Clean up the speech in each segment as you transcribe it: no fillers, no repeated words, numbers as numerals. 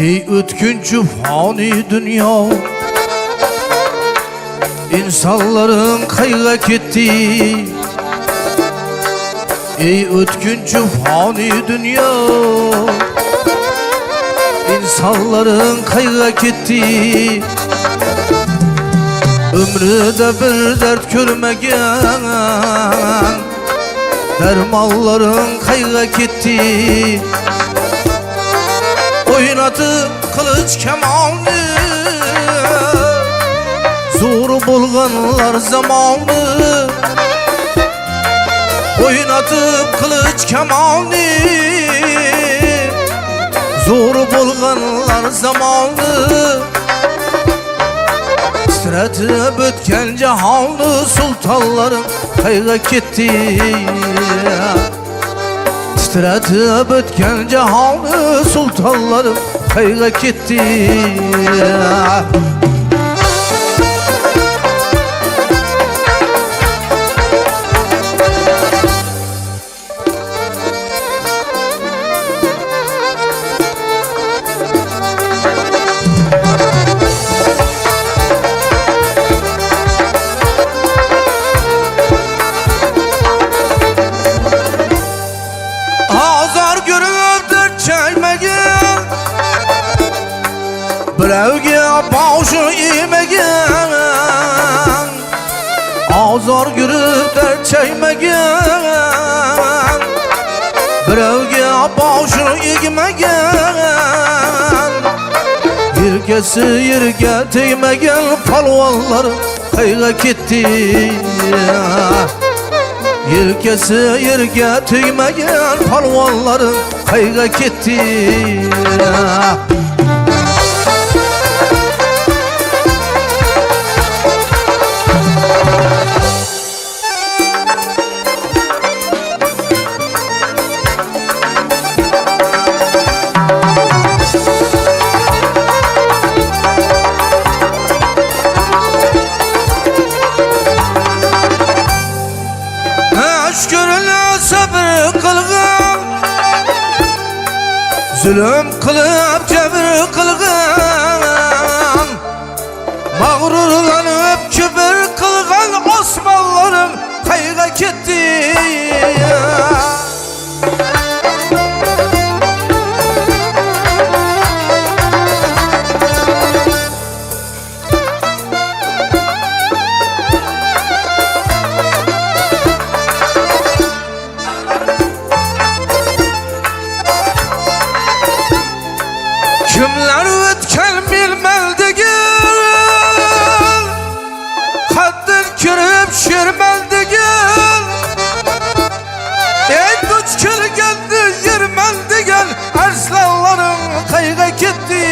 Ey ötkünçü fani dünya, insanların kayga ketti. Ey ötkünçü fani dünya, insanların kayga ketti. Ömrüde bir dert görmegen, dermanların kayga ketti. Oynatıp kılıç kemanı, zor bulganlar zamanı. Oynatıp kılıç kemanı, zor bulganlar zamanı. Titretip ötken cahanı, sultanların kayga ketti. Titretip ötken cahanı, sultanların kayga ketti. Birevge başı yemegen, azar görüp dert çekmegen. Birevge başı yemegen, yergesi yerge teymegen. Palvanların kayga ketti. Yergesi yerge teymegen, palvanların kayga ketti. Zulüm kılıp cebir kılgan, mağrurlanıp kibir kılgan. Osmanlılarım kayga ketti. Kimler ötken bilmeldi gel, haddin kürüp şirmeldi gel. Ey duç kelgendi yermeldi gel, arslanların kayga ketti.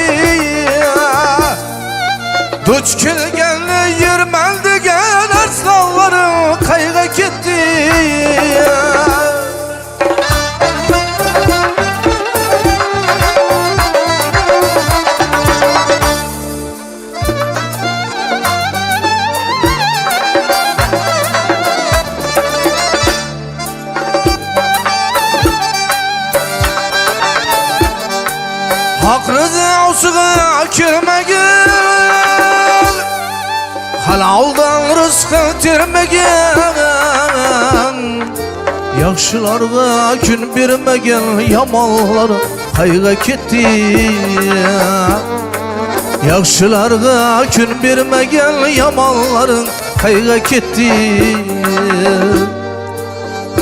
Duç kelgendi yermeldi gel, arslanların kayga ketti. Hak rızasına kirmegen, halaldan rızkı tirmegen. Yaxşılarga gün bermegen, yamanları kayga ketti. Yaxşılarga gün bermegen, yamanların kayga ketti.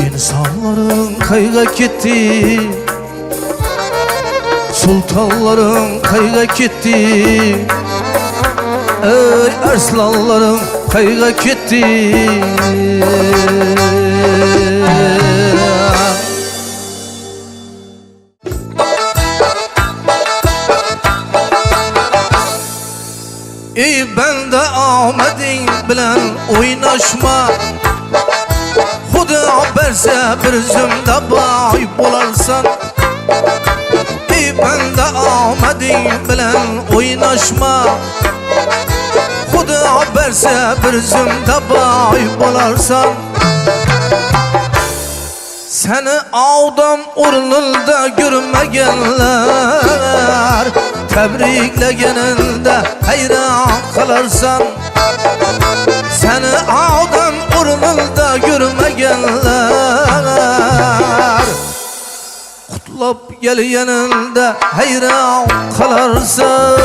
İnsanların kayga ketti. Sultanların kayga ketti. Ey arslanların kayga ketti. Ey bende Ahmet'in bilen oynaşma, Xuda berse bir zümde bay bolarsan. Bende Ahmet'in bilen oynaşma, Xuda berse bir zümde bay bolarsan. Seni avdam urnulda görmegenler tebriklegeninde hayran kalarsan. Seni avdam urnulda görmegenler kutlap gelgeninde hayran kalarsan.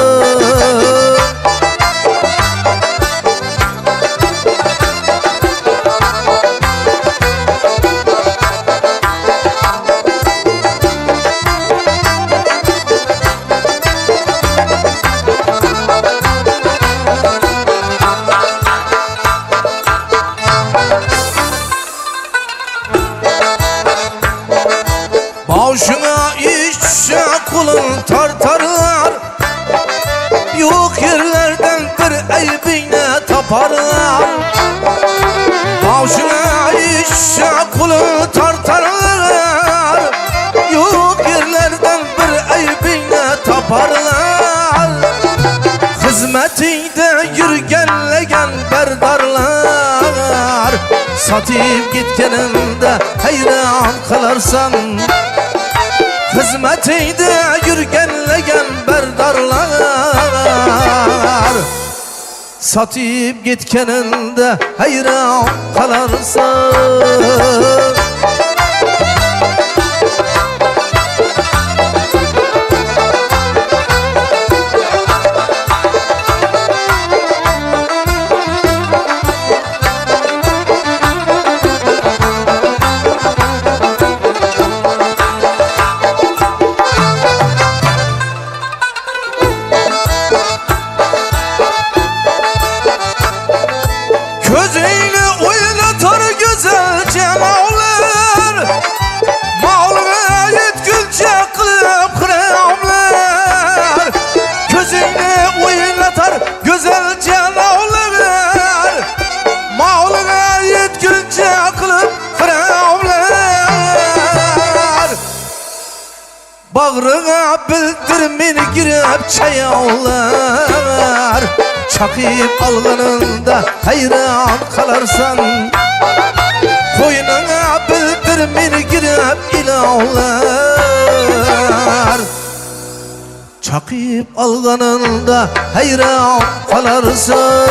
Başına işe kulun tartarlar, yok yerlerden bir aybine taparlar. Başına işe kulun tartarlar, yok yerlerden bir aybine taparlar. Hizmetinde yürgenlegen berdarlar, satıp gitkeninde hayran kalarsan. Hizmetinde yürgenlegen berdarlar, satıp gitkeninde hayran kalarsan. Gözüyle oynatar güzel cenavlar, malına yetkülce kılıp kıramlar. Gözüyle oynatar güzel cenavlar, malına yetkülce kılıp kıramlar. Bağrına bildirmeni girip çayavlar, çakıp algınında hayran kalarsan. Koynuna bildirmeni girip ilahlar, çakıp algınında hayran kalarsan.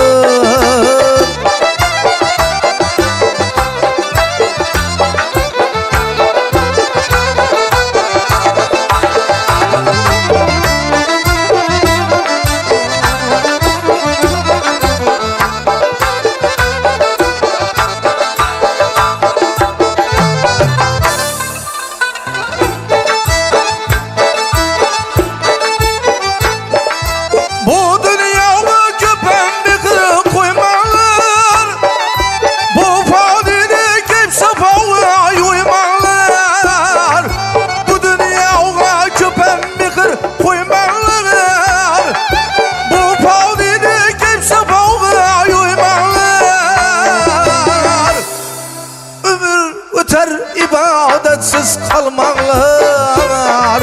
İbadetsiz kalmanlar,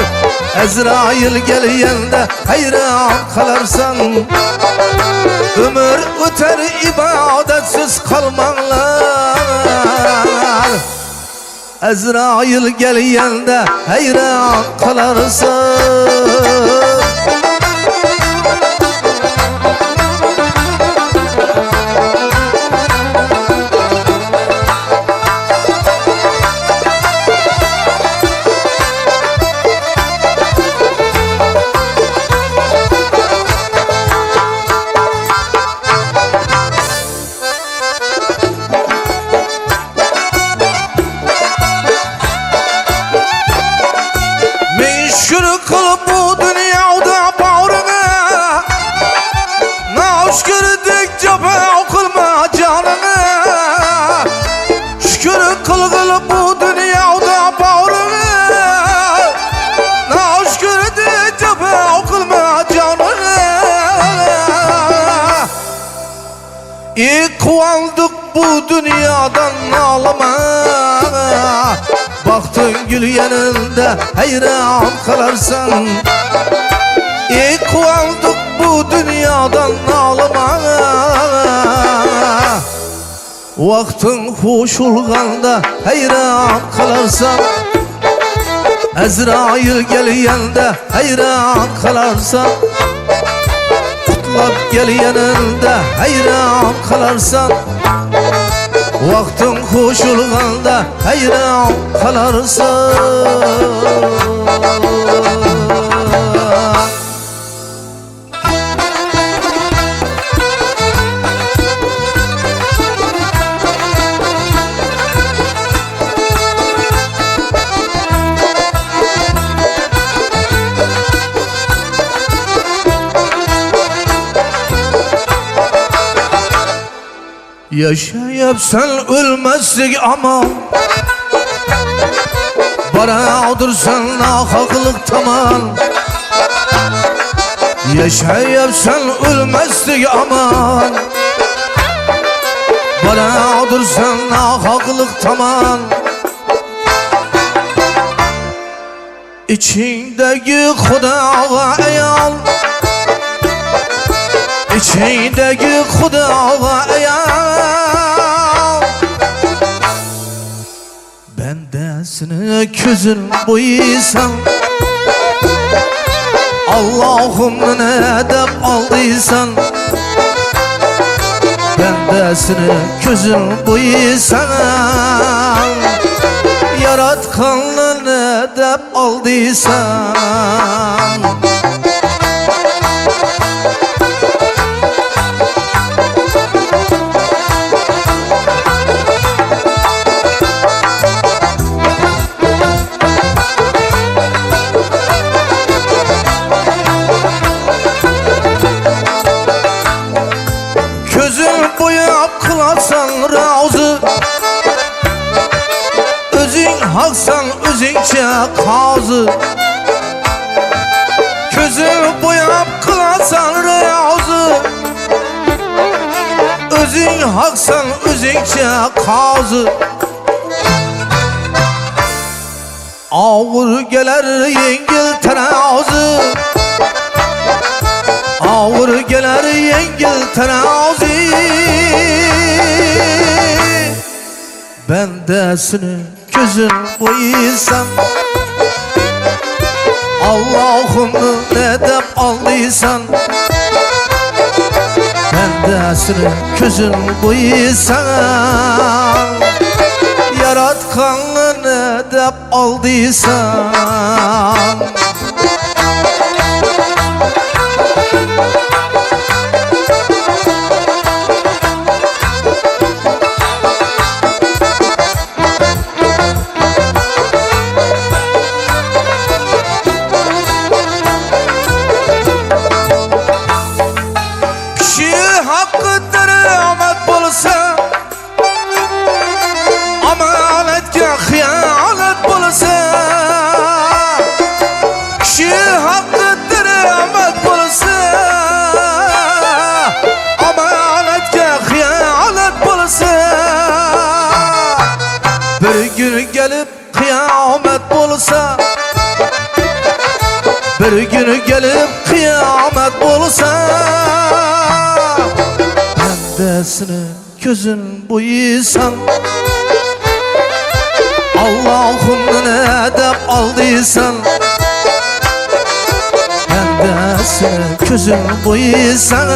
Ezrail geliyende hayran kalarsan. Ömür öter ibadetsiz kalmanlar, Ezrail geliyende hayran kalarsan. Şükür kıl bu dünyada bağrına, naşkürlük cefa kılma canına. Şükür kıl bu dünyada bağrına, naşkürlük cefa kılma canına. İlk aldık bu dünyadan ağlama, baktın gül yanında hayran kalarsan. İlk aldık bu dünyadan ağlama, Vaktin hoş olganda hayran kalarsan, Azrail gelgende hayran kalarsan, Kutlap gelgeninde hayran kalarsan, Vaktin hoş olganda hayran kalarsan. Yaşayıp sen ölmezsin ama Baradır sen nahaklık tamam. Yaşayıp sen ölmezsin ama Baradır sen nahaklık tamam. İçindeki Hudağa eyal, İçindeki Hudağa eyal, bendesine közün boyaysan, Allah'ım ne edep aldıysan, bendesine közün boyaysan, yaratkanla ne edep aldıysan. Razı, özün haksan özünçe kazı. Közü boyap kılasan razı, özün haksan özünçe kazı. Ağır gelir yengil terazı, ağır gelir yengil terazı. Bendesini gözün boyaysan, Allah'ım ne edep aldıysan, bendesini gözün boyaysan, yaratkanla ne edep aldıysan. Bir gün gelip kıyamet bulsa, bir gün gelip kıyamet bulsa, bendesini gözün boyaysan, Allah'ım ne edep aldıysan, bendesini gözün boyaysan,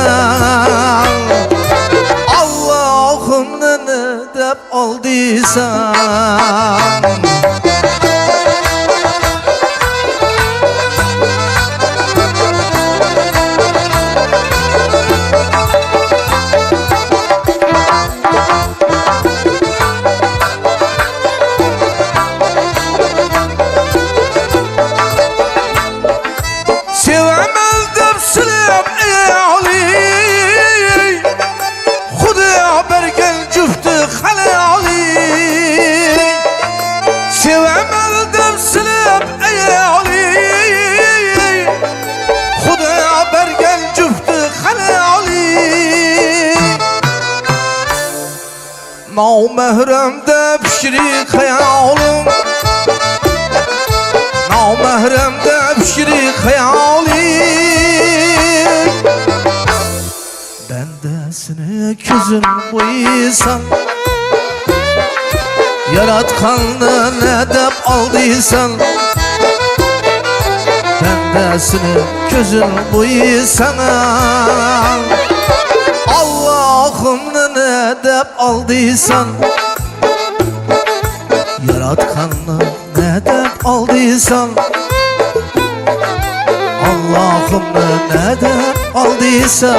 Allah'ım ne edep aldıysan. Namahremde pişirik hayalim, namahremde pişirik hayalim, bendesine gözün boyaysan, Yaratkanını ne dep aldıysan, bendesini gözün buysan. Allah'ımını ne dep aldıysan, yaratkanını ne dep aldıysan, Allah'ımını ne dep aldıysan.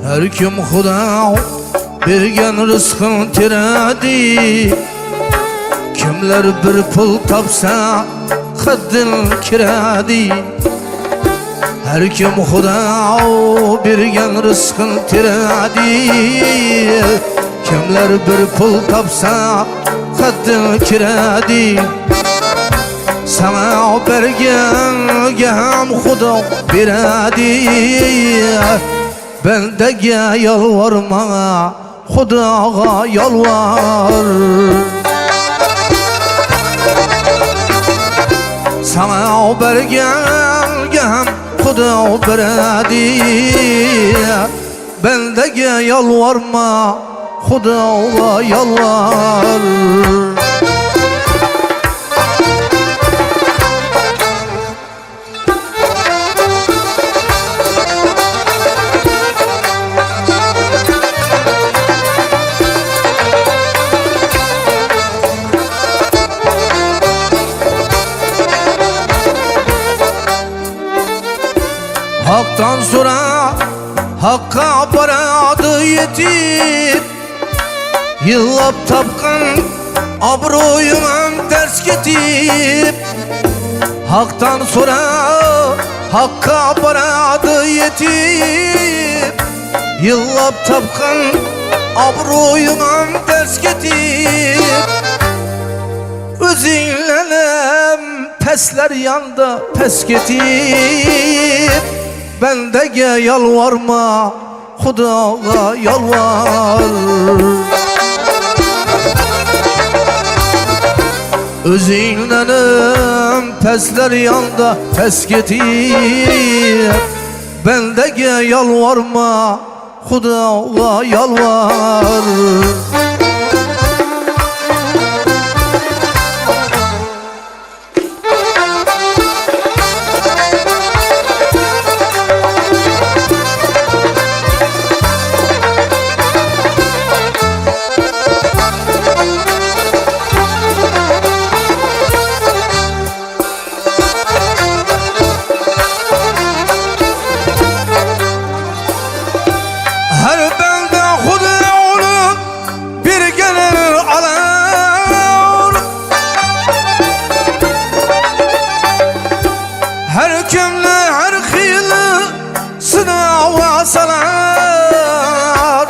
Her kim Xuda bergen rızkın tiradi, kimler bir pul tapsa kıddin kiradi. Her kim Xuda bergen rızkın tiradi, kimler bir pul tapsa kıddin kiradi. Sana bergen gem Xuda beradi, bendege yalvarma, Xudaga yalvar. Sana bergen Xuda beradi, bendege yalvarma, Xudaga yalvar. Hak'tan sonra Hakka baradı yetip, yıllap tapkın abroyum ters ketip. Hak'tan sonra Hakka baradı yetip, yıllap tapkın abroyum ters ketip. Özünlenem pesler yanda pes ketip, bendege yalvarma, Xudaga yalvar. Özünlenim pesler yanda pes ketip, bendege yalvarma, Xudaga yalvar. Her belde Xuda onu bir gelir alır, her kimle her hıylı sınava salar.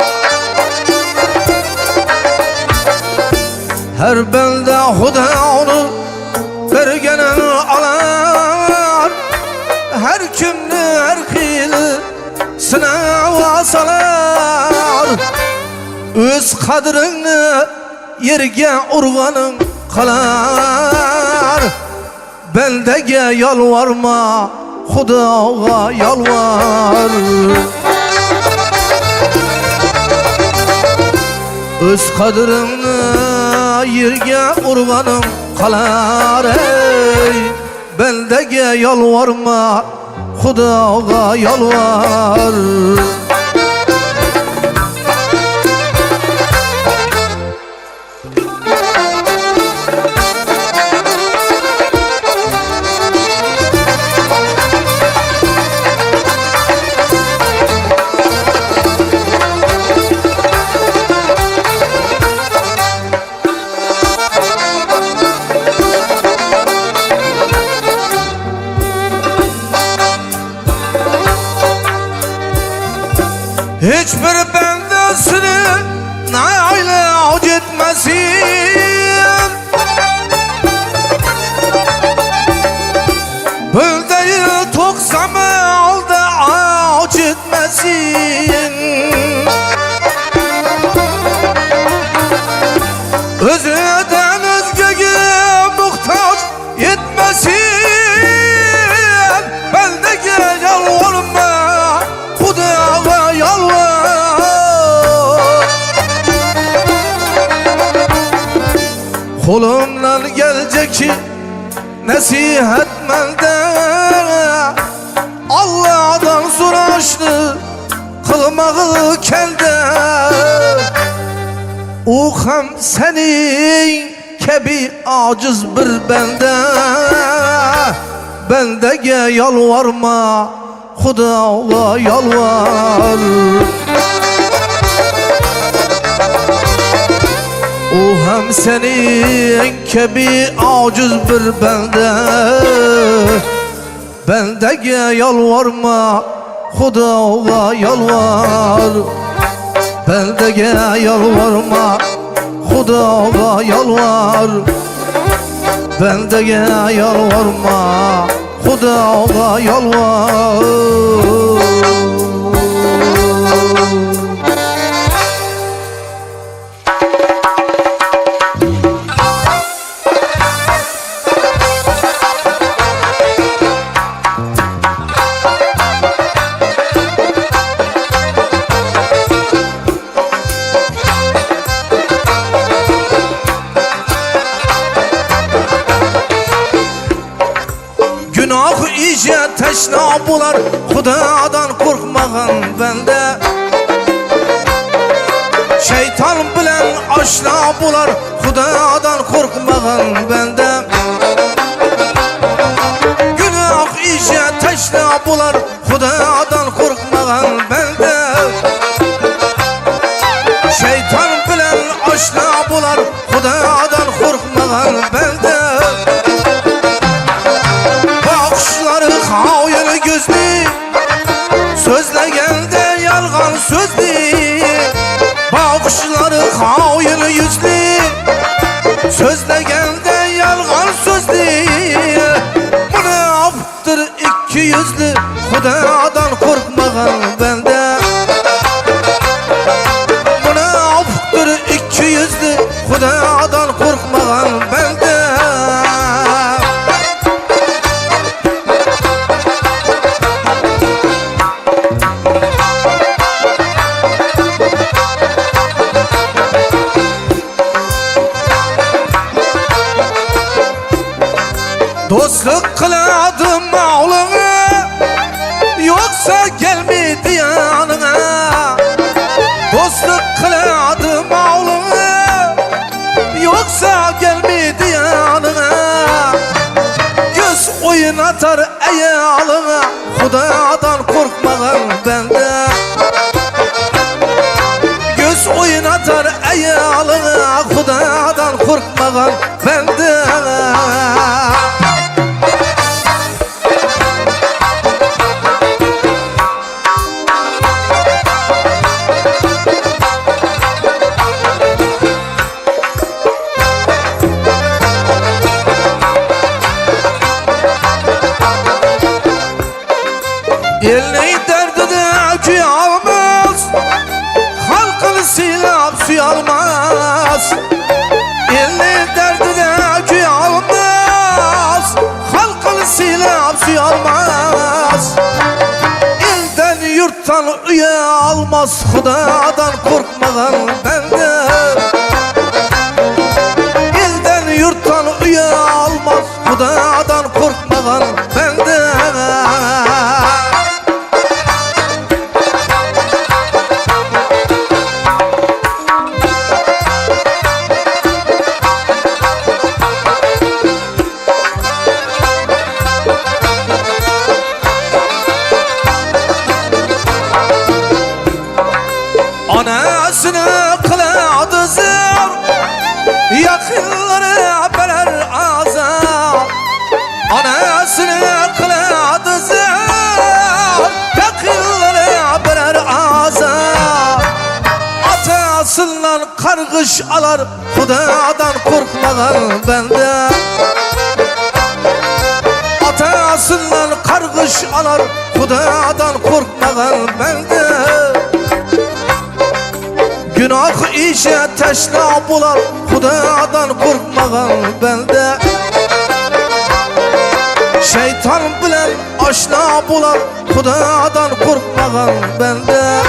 Her belde Xuda onu bir gelir alır, her kimle her hıylı sınava salar. Öz kadrini yerge urganın kalar, bendege yalvarma, Xudaga yalvar. Öz kadrini yerge urganın kalar, bendege yalvarma, Xudaga yalvar. Hiçbir bendesini naylâc etmesin. Böldeyi toksamı aldı ağaç etmesin. Özüden özgeye muhtaç etmesin. Beldege yalvarma, Hudağa yalvar. Kolumdan gelecek ki nasihat melde, Allah'dan soraştı kılmağı kelde. O hem senin kebi aciz bir bende. Bendege yalvarma, Hudağa yalvar. O hem senin kebi aciz bir bende. Bendege yalvarma, Hudağa yalvar. Bendege yalvarma, Hudağa yalvar. Bendege yalvarma, Hudağa yalvar. Günah iyice teşna bular, Huda'dan korkmağın bende. Şeytan bilen aşna bular, Huda'dan korkmağın bende. Günah iyice teşna bular, Huda'dan korkmağın bende. Şeytan bilen aşna bular, Huda'dan korkmağın bende. Hayır gözlü, sözlegende yalgan sözlü. Bakışları hayır yüzlü, sözlegende yalgan sözlü. Münafıktır iki yüzlü, Huda'dan korkmağın bende. Münafıktır iki yüzlü, Huda'dan korkmağın bende. Dostluk kıladım mağlına, yoksa gelmedi yanına. Dostluk kıladım mağlına, yoksa gelmedi yanına. Göz oynatar eyalına, Huda'dan korkmağın bende. Göz oynatar eyalına, Huda'dan korkmağın bende. Elini derdine köy almaz, halkını silap suy almaz. Elini derdine köy almaz, halkını silap suy almaz. Elden yurttan üye almaz, Huda'dan korkmağın bende. Elden yurttan üye almaz, Huda'dan korkmağın bende. Anasını kıladı zor, yakınları beler azar. Anasını kıladı zor, yakınları beler azar. kargış alar, Xudadan korkmagan bende. Atasından kargış alar, Xudadan korkmagan bende. Günah işe teşna bular, Xudadan korkmagan bende. Şeytan bilen aşna bular, Xudadan korkmagan bende.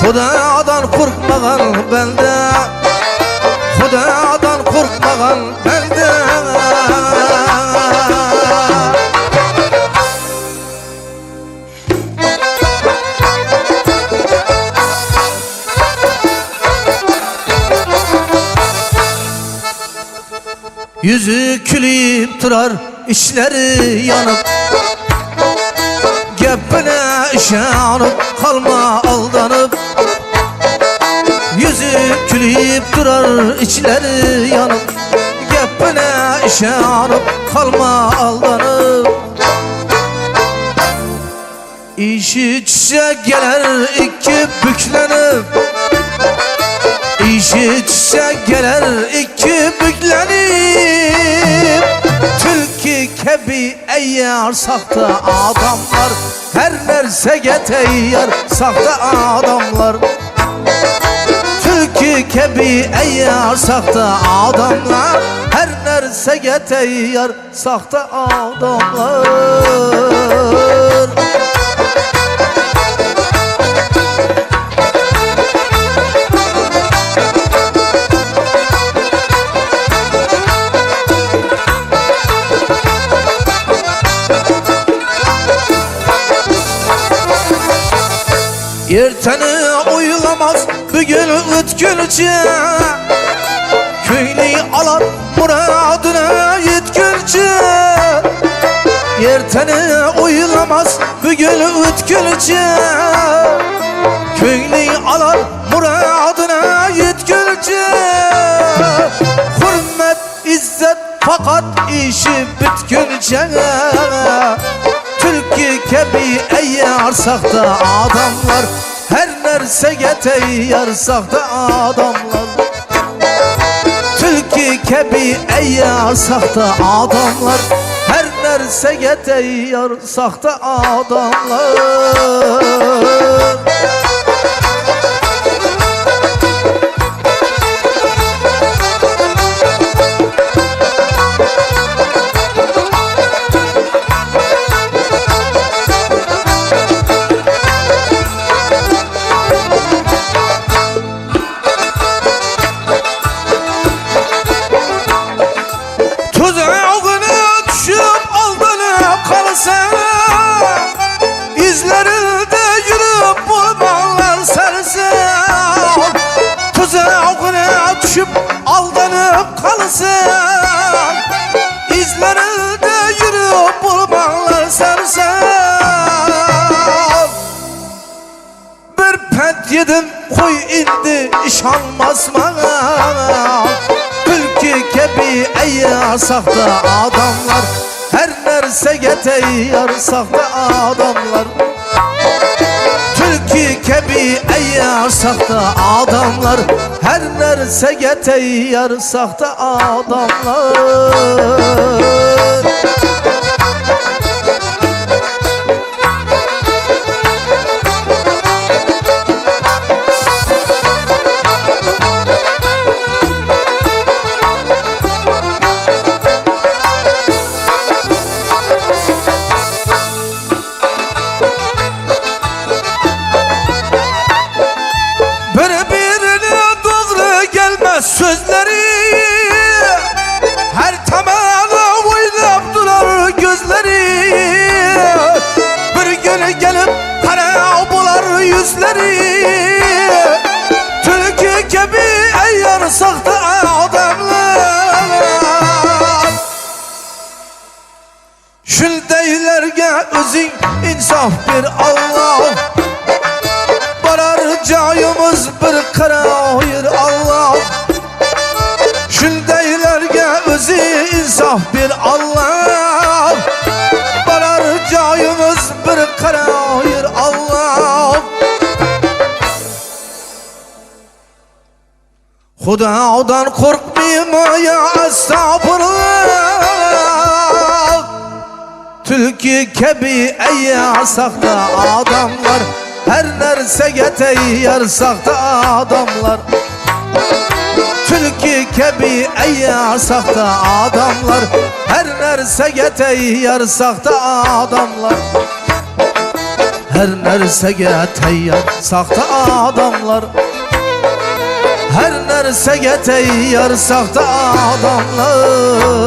Xudadan korkmagan bende. Xudadan korkmagan bende. Yüzü külüp durar, işleri yanıp, Gepine işanıp, kalma aldanıp. Yüzü külüp durar, içleri yanıp, Gepine işanıp, kalma aldanıp. İşi çiçe gelir iki büklenip, İşi çiçe gelir iki büklenip. Tilki kebi eyyar sahte adamlar, her nersege teyyar sahte adamlar. Tilki kebi eyyar sahte adamlar, her nersege teyyar sahte adamlar. Erteni uyulamaz bugün ötkülce, Köylü alar muradına yetgülce. Erteni uyulamaz bugün ötkülce, Köylü alar muradına yetgülce. Hürmet izzet fakat işi bitgülce. Tilki kebi eyyar sahte adamlar, her nersege teyyar sahte adamlar. Tilki kebi eyyar sahte adamlar, her nersege teyyar sahte adamlar. İzlerinde yürüp bulmalar sersem, Tuzağına düşüp aldanıp kalsam. İzlerinde yürüp bulmalar sersem. Bir pet yedim koy indi işanmaz bana. Tilki kebi eyyar sahte adamlar, her nersege teyyar sahte adamlar. Tilki kebi eyyar sahte adamlar, her nersege teyyar sahte adamlar. Sözleri her temana oynap durar gözleri. Bir gün gelip kara bular yüzleri. Tilki gibi eyyar sahte adamlar. Şüldeylerge özün insaf bir Allah. Bararcayımız bir kara hayır Allah. Şüldeylerge özü insaf bir Allah. Bararcayımız bir kara hayır Allah. Xudodan qo'rqmaymi ya astag'firullah. Tulki kabi ayyasaxta odamlar, her narsaga tayyor saxta odamlar. Tulki kabi ayyasaxta odamlar, her narsaga tayyor saxta odamlar. Her narsaga tayyor saxta odamlar. Her narsaga tayyor saxta odamlar.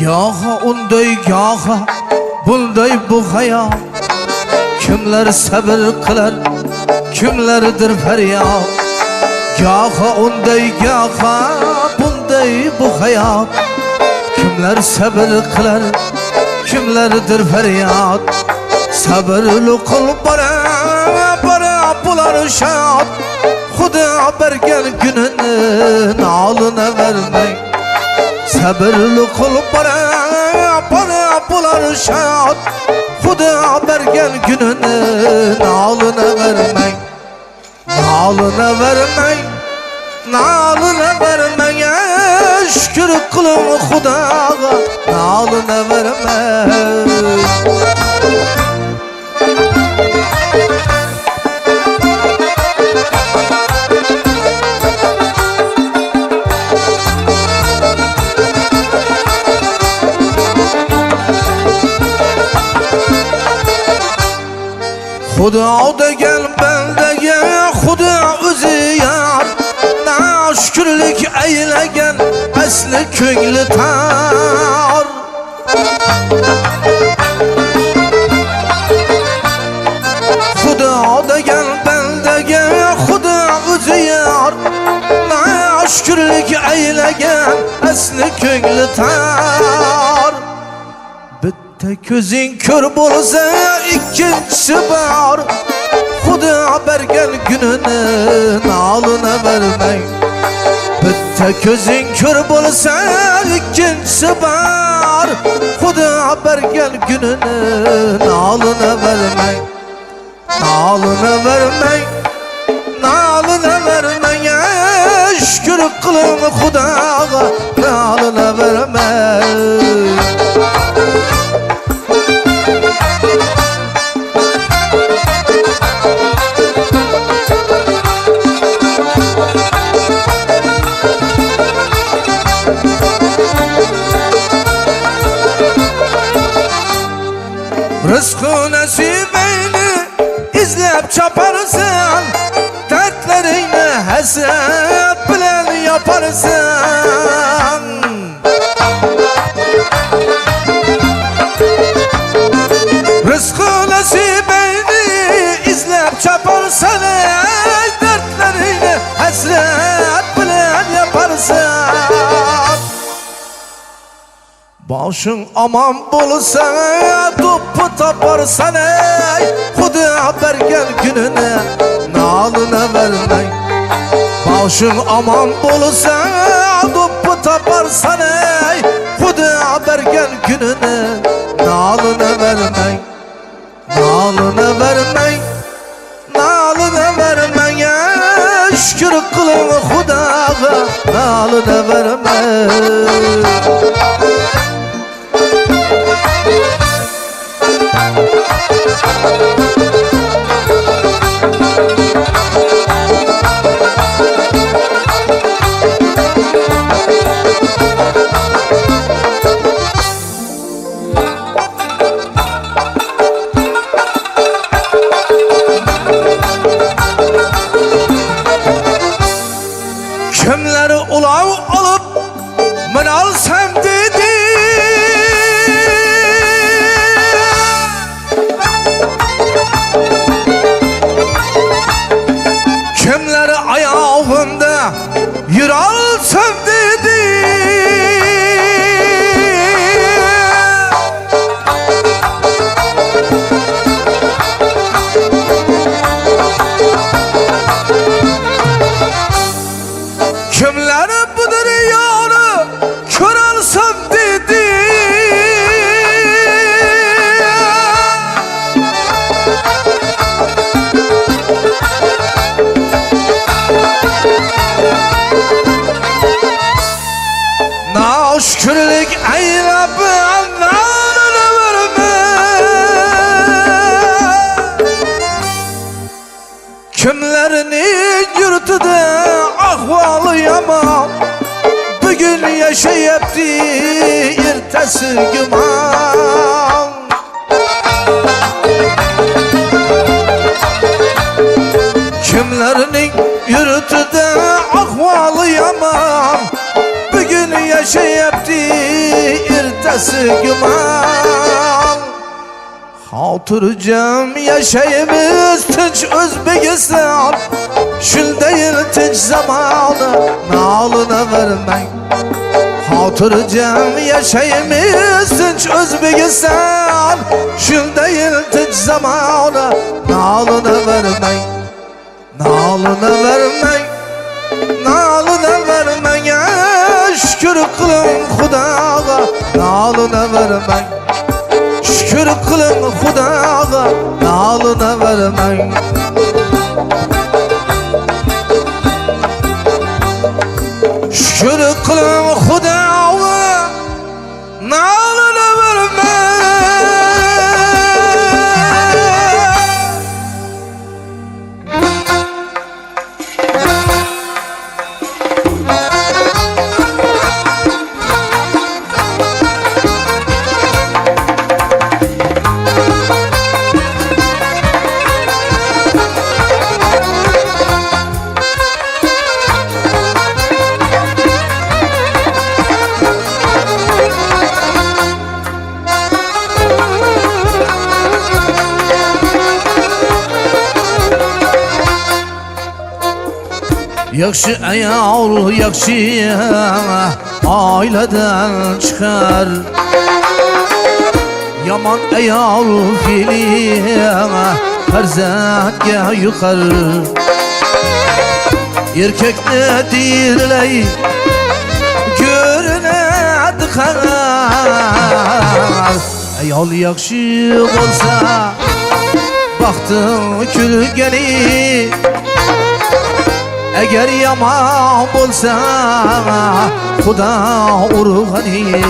Gaha unday gaha bunday bu hayat. Kimler sabır kılar, kimlerdir feryat. Gaha unday gaha bunday bu hayat. Kimler sabır kılar, kimlerdir feryat. Sabırlı kul bara bara bular şad. Xudo bergen gününün alına vermek. Sabırlı kul bara bara bular şad. Xudo bergen gününün alına vermek. Nalına vermek, nalına vermek. Şükür kılım Xudoga, nalına vermek. Xudo degan bandaga Xudo o'zi yor. Noshkurlik aylagan asli ko'ngli tor. Xudo degan bandaga Xudo o'zi yor. Noshkurlik aylagan asli ko'ngli tor. Bitta ko'zing ko'r bo'lsa ikkinchisi bor. Xudo bergan gününü nalına vermek. Bitta ko'zing ko'r bo'lsa ikkinchisi bor. Xudo bergan gününü nalına vermek. Nalına vermek, nalına vermek. Şükür kılın Xudoga, nalına vermek. Rızkı nasibini izlep çaparsın. Dertlerini hesap bilen yaparsın. Rızkı nasibini izlep çaparsın. Dertlerini hesap bilen yaparsın. Başın aman bulsa topu taparsan ey. Xudo bergen gününe nalına vermek. Başın aman bulsa topu taparsan ey. Xudo bergen gününe nalına vermek. Nalına vermek, nalına vermek. Şükür kılın Xudoga, nalına vermek. Kimleri ulav alıp yaşayıptı ertesi güman. Kimlerinin yürütüde ahvalı yaman, bugün yaşayıptı ertesi güman. Hatırcam yaşayımız tinç Özbekistan, şul değil tinç zamanı nalına vermek. Hatırcam yaşayımız tinç Özbekistan, şul değil tinç zamanı nalına vermek. Nalına vermek, nalına vermek, şükür kılın Xudaga, nalına vermek. Şükür kılın Xudaga, nalına vermek. Şükür kılın Xudaga, nalına vermek. Yakşı ayol yakşı aileden çıkar, yaman ayol fili farzatga yukar. Erkek ne dirley görünedi karar. Ayol yakşı olsa baktın külgeni, eğer yaman bolsa Xuda urg'ani.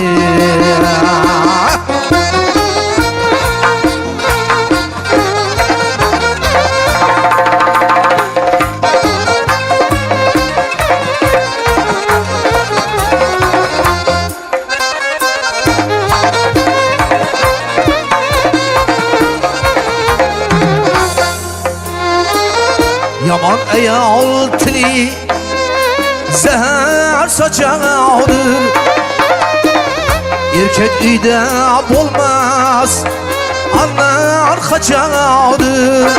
Yaman ayol tili zehir saçağıdır, erkek uyda bo'lmas anlar kaçağıdır.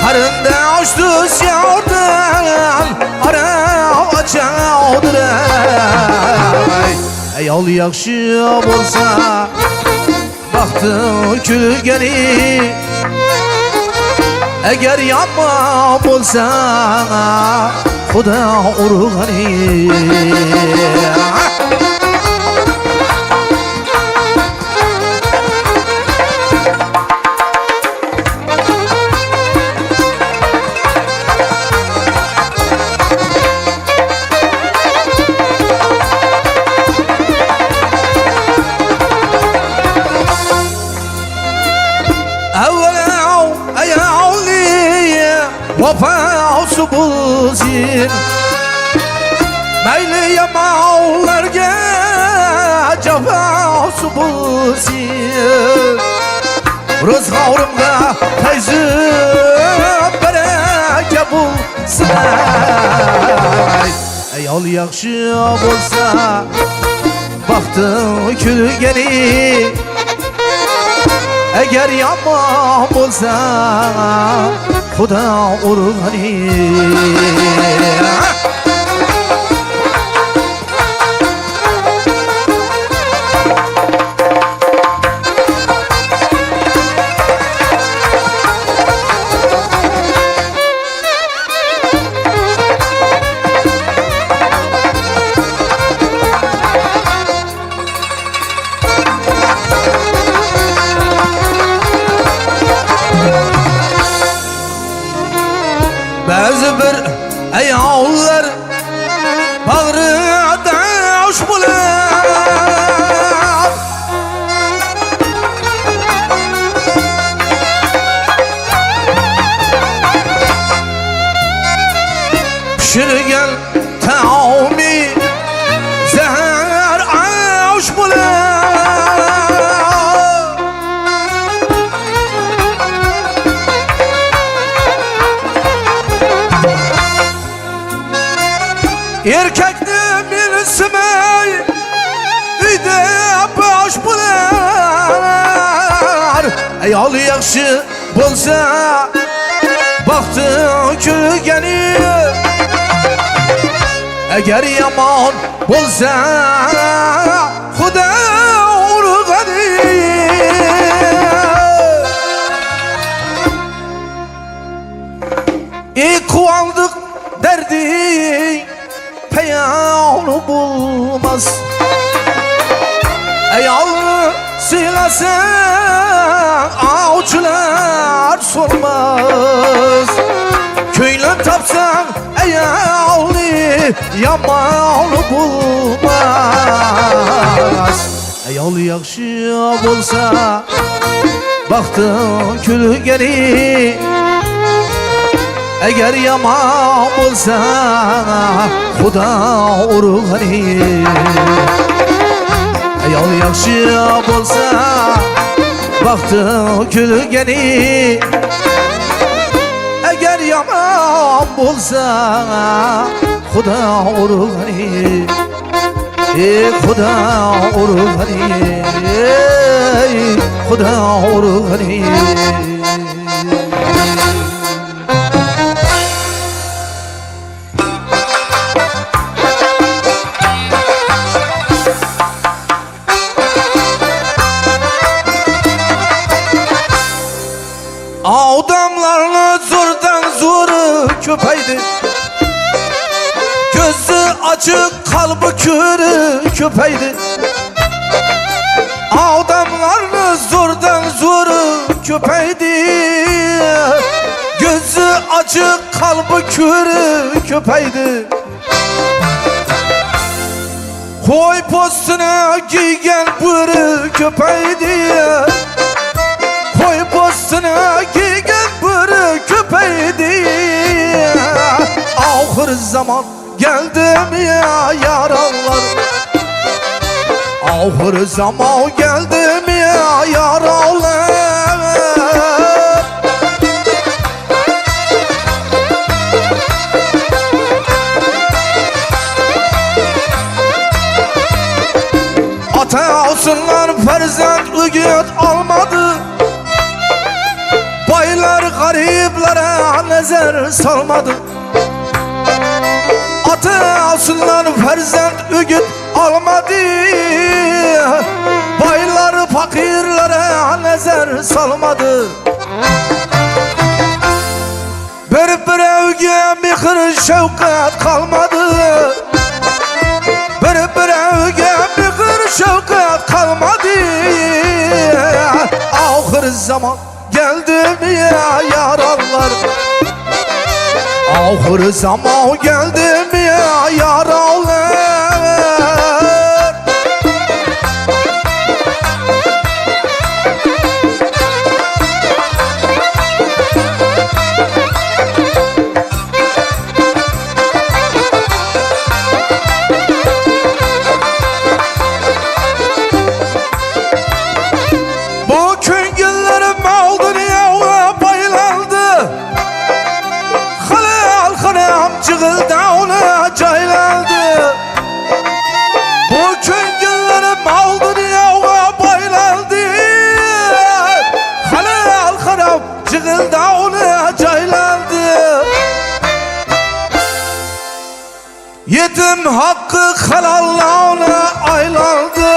Qarindosh do'st yordan ara açağıdır. Ayol yaxshi bo'lsa baxti kulgani, eğer yaman bo'lsa Xuda urg'ani. Vafası bulsun meyli yamanlarga, cafası bulsun. Rozg'orimga tayzib baraka bulsin. Ayol yaxshi bo'lsa baxti kulgani, eğer yaman bo'lsa Xuda urg'ani. Bazı bir ayollar ayol yaxshi bo'lsa baxti kulgani, agar yomon bo'lsa xudo urg'ani. Quvondiq darding payoni bo'lmas, ayol siylasang ovchilar so'rmas. Ko'nglim topsang ayolni yomon bo'lmas, ayol yaxshi bo'lsa baxtim kulgani, agar yomon bo'lsa xudo urg'ani. Ayol yaxshi bo'lsa baxti kulgani, agar yomon bo'lsa xudo urg'ani. Xudo urg'ani, xudo urg'ani. Odamlarni zo'rdan zo'ri ko'paydi, ko'zi ochiq qalbi ko'ri ko'paydi. Odamlarni zo'rdan zo'ri ko'paydi, ko'zi ochiq qalbi ko'ri ko'paydi. Qo'y postini kiygan bo'ri ko'paydi, qo'y postini kiygan bo'ri ko'paydi. Oxir zamon keldimi ya yaronlar, oxir zamon keldimi ya yaronlar. Ota olsunlar farzand o'git olmadi, boylar g'ariblara nazar solmadi. Ota olsunlar farzand o'git olmadi, boylar faqirlara nazar solmadi. Bir-birovga mehr shafqat qolmadi, bir-birovga mehr shafqat qolmadi. Oxir zamon keldimi ya yaronlar, oxir zamon keldimi ya yaronlar. Bu ko'ngillerim oldu niye baylandı, halal haram cığılda ona caylandı. Bu ko'ngillerim oldu niye baylandı, halal haram cığılda ona caylandı. Yetim hakkı halallarına aylandı,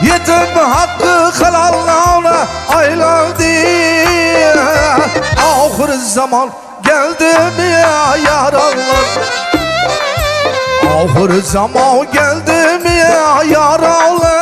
yetim hakkı halallarına aylandı. Oxir zaman keldimi ya yaronlar, oxir zaman keldimi ya yaronlar.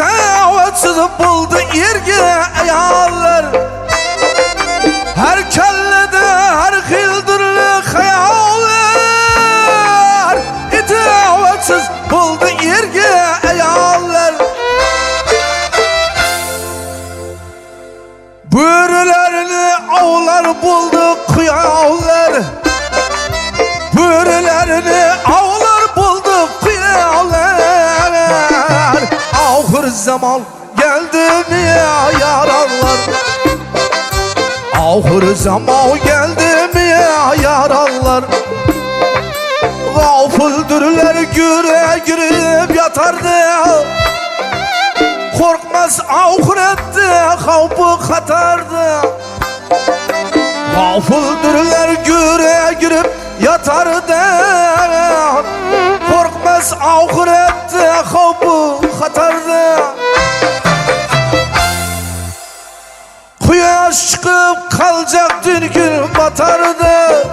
İtavatsiz buldu erge ayollar. Her kellede her xildirli hayallar. İtavatsiz buldu erge ayollar. Börülerini avlar buldu kuyavlar. Börülerini avlar buldu kuyavlar. Ahır zaman geldi mi yaralar? Ahır zaman geldi mi yaralar? Gafıldırlar güre girip yatardı. Korkmaz ahirette havbu katardı. Gafıldırlar güre girip yatardı. Korkmaz ahirette havbu katardı. Kuyaş çıkıp kalacak dün gün batardı.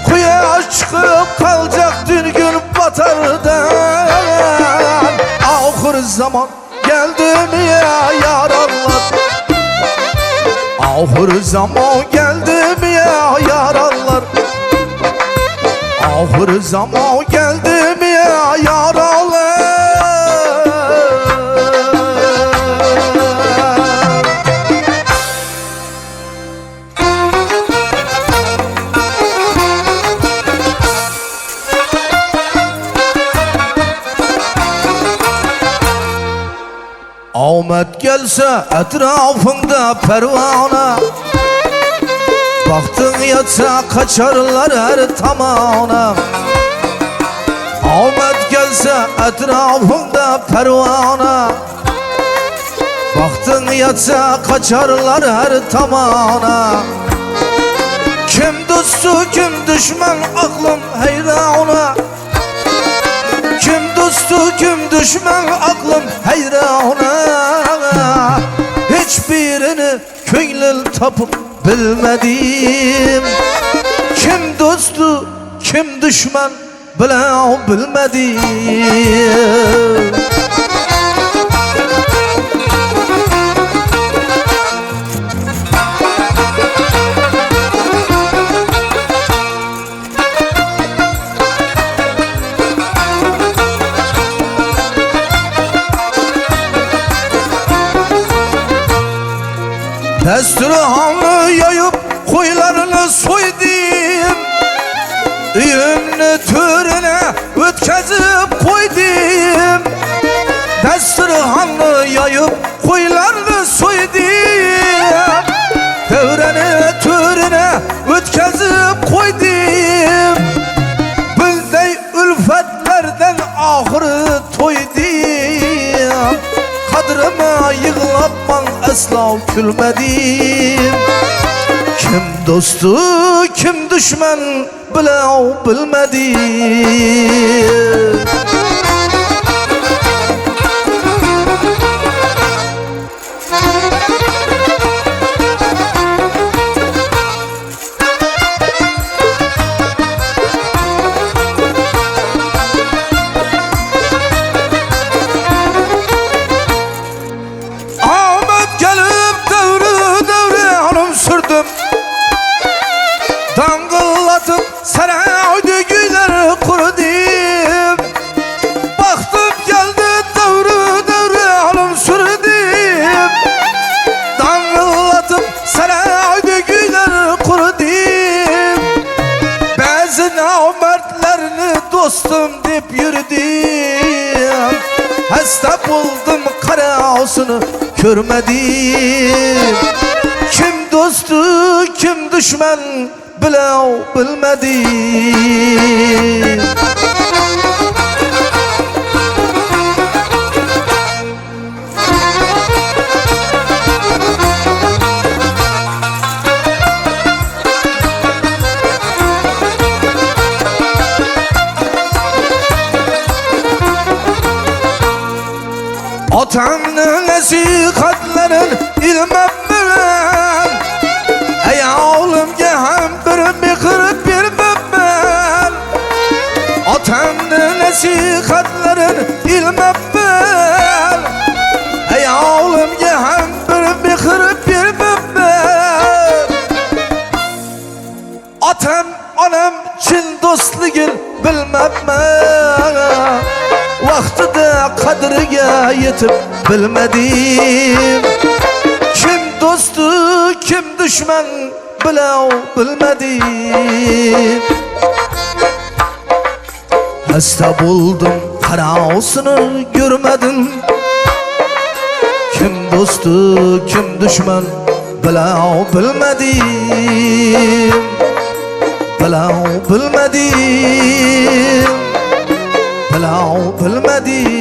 Kuyaş çıkıp kalacak dün gün batardı. Ahir zaman geldi mi yaralar? Ahir zaman geldi mi yaralar? Ahir zaman geldi mi yaralar? Ahmet gelse etrafında pervane. Baktın yatsa kaçarlar her tamana. Ahmet gelse etrafında pervane. Baktın yatsa kaçarlar her tamana. Kim dostu kim düşman aklım heyrana. Kim dostu kim düşman aklım heyrana. Hiçbirini köylül tapıp bilmedim. Kim dostu kim düşman bile bilmedim. Desturhanı yayıp koylarını soydum. Üyümünü törüne ötkezip koydum. Desturhanı yayıp koylarını soydum. Törüne ötkezip koydum. Bilday ülfetlerden ahırı toydum. Kadrıma yığılapman asla külmedim. Kim dostu kim düşman bile bilmedim. Dangıllatıp saray düğüler kurdum. Baktım geldi devre hanım sürdüm. Dangıllatıp saray düğüler kurdum. Bazı namertlerini dostum deyip yürüdüm. Hasta buldum karasını görmedim. Kim dostu kim düşman bile bilmedim. Atamın nasihatlerin ilmem bilen. Ey oğlum hem bir mikır bilmem ben. Atamın nasihatlerin ilmem bilen. bilmabman. Vaqtida qadriga yetib bilmadim. Kim do'stu, kim dushman bilav bilmadim. Hasta bo'ldim, qarovsini ko'rmadim. Kim do'stu, kim dushman bilav bilmadim. Bilav bilmadim. Bilav bilmadim.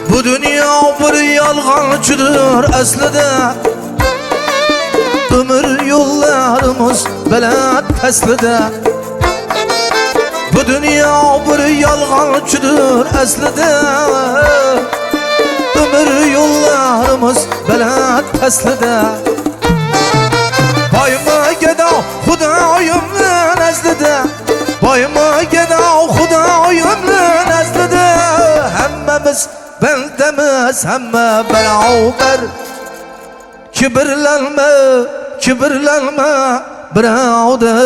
Bu dünya bir yalğancıdır aslida. Ömür yollarımız belat aslida. Bu dünya bir yalğancıdır aslida. Ömür yollarımız belat aslida. Bayma geda Xudoyimning nazdida. Bayma geda Xudoyimning nazdida. Hammamiz bendemiz, hamma baraber. Kibirlenme, kibirlenme birodar.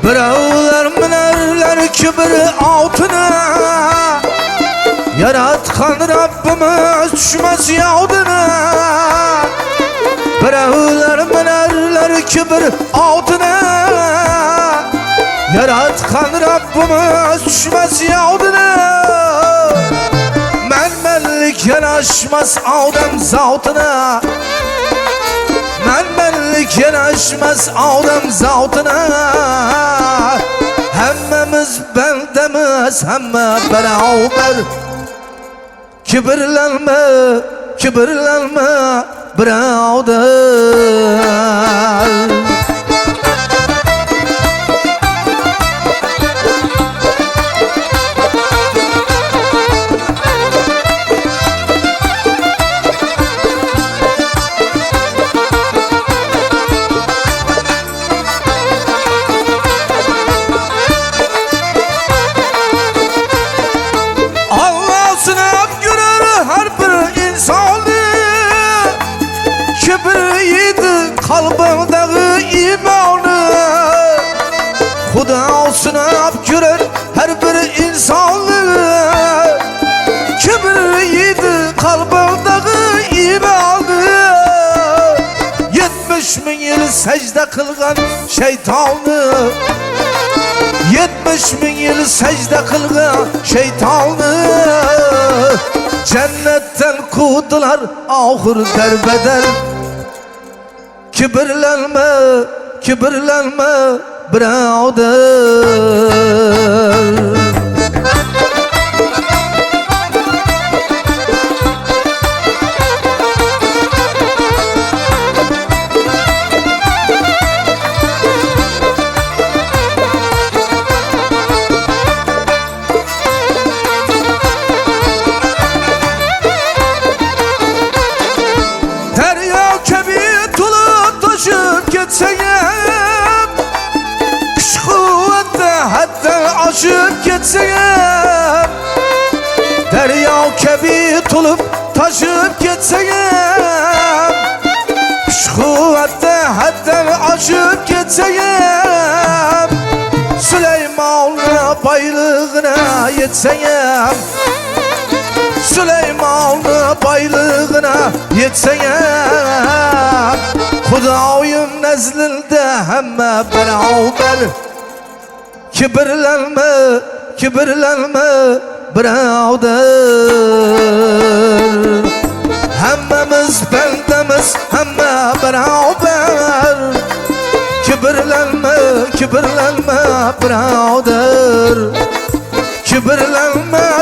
Birovlar minerler kibir altına. Yaratgan Rabbimiz düşmez yağdına. Birovlar minerler kibir altına. Yaratgan Rabbimiz düşmez yağdına. Menmenlik yanaşmaz adam zatına. Menmenlik yanaşmaz adam zatına. Hemmemiz bendemiz, hemme beraber. Kibirlenme, kibirlenme birodar. Kalbimdagi imanı Xudo sinab ko'rar har bir insonni. Kibr yedi kalbimdagi imanı. 70 ming yil sajda qilgan shaytonni. 70 ming yil sajda qilgan shaytonni. Jannatdan quvdilar oxir darbadar. Kibirlenme, kibirlenme birodar. Derya kebi tulup taşıp getseyim, kış kuvvette hatta aşıp getseyim. Derya kebi tulup taşıp getseyim, kış kuvvette hatta aşıp getseyim. Süleyman'ın baylığına yetseyim, Süleyman'ın baylığına yetseyim. Xudoyim nezdinde hemme beraber. Kibirlenme, kibirlenme birovdir. Hammamiz bandamiz, hamma barobar. Kibrlanma birovdir. Kibrlanma